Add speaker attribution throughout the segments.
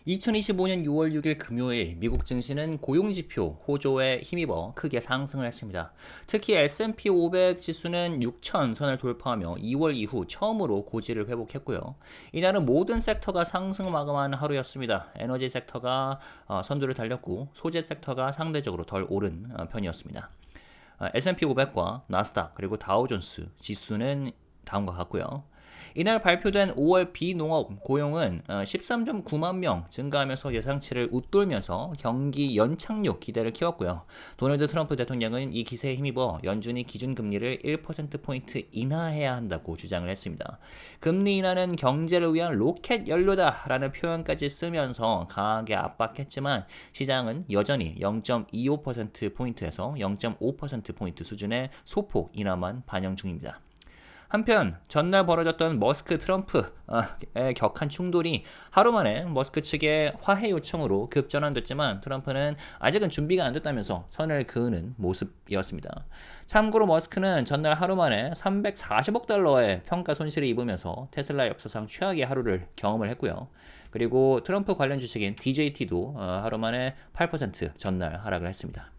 Speaker 1: 2025년 6월 6일 금요일 미국 증시는 고용지표 호조에 힘입어 크게 상승을 했습니다. 특히 S&P 500 지수는 6천 선을 돌파하며 2월 이후 처음으로 고지를 회복했고요. 이날은 모든 섹터가 상승 마감한 하루였습니다. 에너지 섹터가 선두를 달렸고 소재 섹터가 상대적으로 덜 오른 편이었습니다. S&P 500과 나스닥 그리고 다우존스 지수는 다음과 같고요. 이날 발표된 5월 비농업 고용은 13.9만 명 증가하면서 예상치를 웃돌면서 경기 연착륙 기대를 키웠고요. 도널드 트럼프 대통령은 이 기세에 힘입어 연준이 기준금리를 1%포인트 인하해야 한다고 주장을 했습니다. 금리 인하는 경제를 위한 로켓 연료다라는 표현까지 쓰면서 강하게 압박했지만 시장은 여전히 0.25%포인트에서 0.5%포인트 수준의 소폭 인하만 반영 중입니다. 한편 전날 벌어졌던 머스크 트럼프의 격한 충돌이 하루 만에 머스크 측의 화해 요청으로 급전환됐지만 트럼프는 아직은 준비가 안 됐다면서 선을 그으는 모습이었습니다. 참고로 머스크는 전날 하루 만에 340억 달러의 평가 손실을 입으면서 테슬라 역사상 최악의 하루를 경험을 했고요. 그리고 트럼프 관련 주식인 DJT도 하루 만에 8% 전날 하락을 했습니다.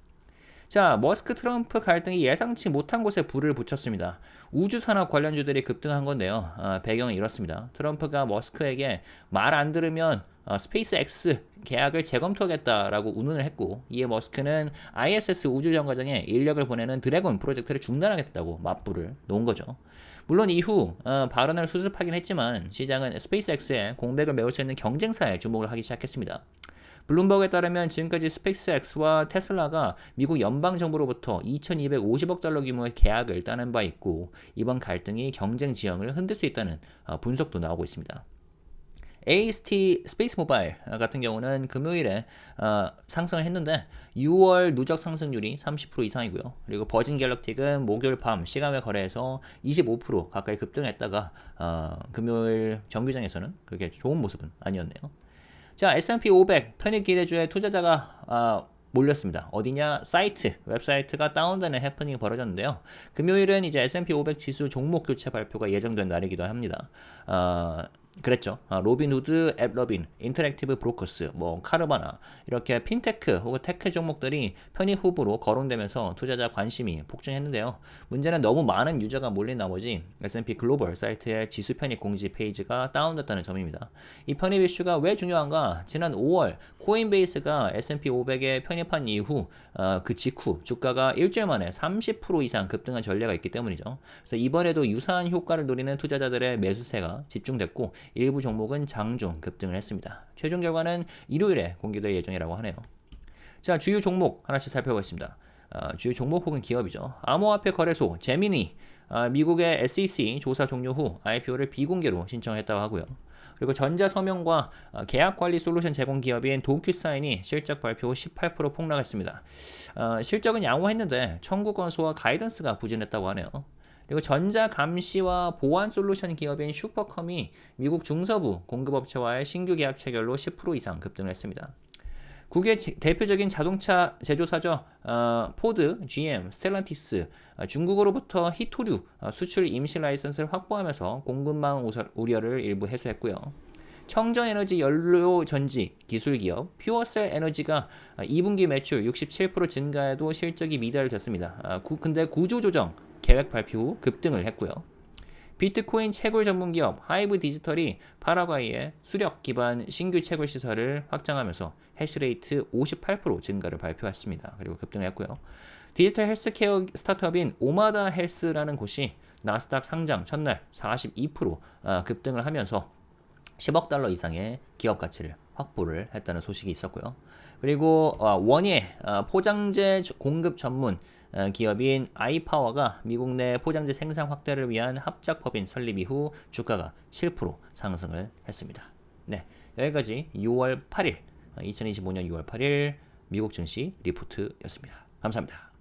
Speaker 1: 자, 머스크 트럼프 갈등이 예상치 못한 곳에 불을 붙였습니다. 우주산업 관련주들이 급등한 건데요. 배경은 이렇습니다. 트럼프가 머스크에게 말 안 들으면 스페이스X 계약을 재검토하겠다라고 운운을 했고, 이에 머스크는 ISS 우주정거장에 인력을 보내는 드래곤 프로젝트를 중단하겠다고 맞불을 놓은 거죠. 물론 이후 발언을 수습하긴 했지만 시장은 스페이스X의 공백을 메울 수 있는 경쟁사에 주목을 하기 시작했습니다. 블룸버그에 따르면 지금까지 스페이스X와 테슬라가 미국 연방정부로부터 2,250억 달러 규모의 계약을 따낸 바 있고 이번 갈등이 경쟁 지형을 흔들 수 있다는 분석도 나오고 있습니다. AST 스페이스 모바일 같은 경우는 금요일에 상승을 했는데 6월 누적 상승률이 30% 이상이고요. 그리고 버진 갤럭틱은 목요일 밤 시간외 거래에서 25% 가까이 급등했다가 금요일 정규장에서는 그렇게 좋은 모습은 아니었네요. 자, S&P 500 편입 기대주에 투자자가 몰렸습니다. 어디냐? 사이트, 웹사이트가 다운되는 해프닝이 벌어졌는데요. 금요일은 이제 S&P 500 지수 종목 교체 발표가 예정된 날이기도 합니다. 그랬죠. 로빈후드, 앱러빈, 인터랙티브 브로커스, 카르바나 이렇게 핀테크 혹은 테크 종목들이 편입 후보로 거론되면서 투자자 관심이 폭증했는데요. 문제는 너무 많은 유저가 몰린 나머지 S&P 글로벌 사이트의 지수 편입 공지 페이지가 다운됐다는 점입니다. 이 편입 이슈가 왜 중요한가? 지난 5월 코인베이스가 S&P 500에 편입한 이후 그 직후 주가가 일주일 만에 30% 이상 급등한 전례가 있기 때문이죠. 그래서 이번에도 유사한 효과를 노리는 투자자들의 매수세가 집중됐고 일부 종목은 장중 급등을 했습니다. 최종 결과는 일요일에 공개될 예정이라고 하네요. 자, 주요 종목 하나씩 살펴보겠습니다. 주요 종목 혹은 기업이죠. 암호화폐 거래소 제미니 미국의 SEC 조사 종료 후 IPO를 비공개로 신청했다고 하고요. 그리고 전자서명과 계약관리 솔루션 제공 기업인 도큐사인이 실적 발표 후 18% 폭락했습니다. 실적은 양호했는데 청구 건수와 가이던스가 부진했다고 하네요. 그리고 전자감시와 보안 솔루션 기업인 슈퍼컴이 미국 중서부 공급업체와의 신규 계약 체결로 10% 이상 급등을 했습니다. 국외 대표적인 자동차 제조사죠. 포드, GM, 스텔란티스, 중국으로부터 히토류 수출 임시 라이선스를 확보하면서 공급망 우려를 일부 해소했고요. 청정에너지 연료전지 기술기업 퓨어셀 에너지가 2분기 매출 67% 증가에도 실적이 미달됐습니다. 근데 구조조정 계획 발표 후 급등을 했고요. 비트코인 채굴 전문기업 하이브 디지털이 파라과이의 수력 기반 신규 채굴 시설을 확장하면서 해시레이트 58% 증가를 발표했습니다. 그리고 급등을 했고요. 디지털 헬스케어 스타트업인 오마다 헬스라는 곳이 나스닥 상장 첫날 42% 급등을 하면서 10억 달러 이상의 기업 가치를 확보를 했다는 소식이 있었고요. 그리고 원예 포장재 공급 전문 기업인 아이파워가 미국 내 포장재 생산 확대를 위한 합작법인 설립 이후 주가가 7% 상승을 했습니다. 네, 여기까지 6월 8일 2025년 6월 8일 미국 증시 리포트였습니다. 감사합니다.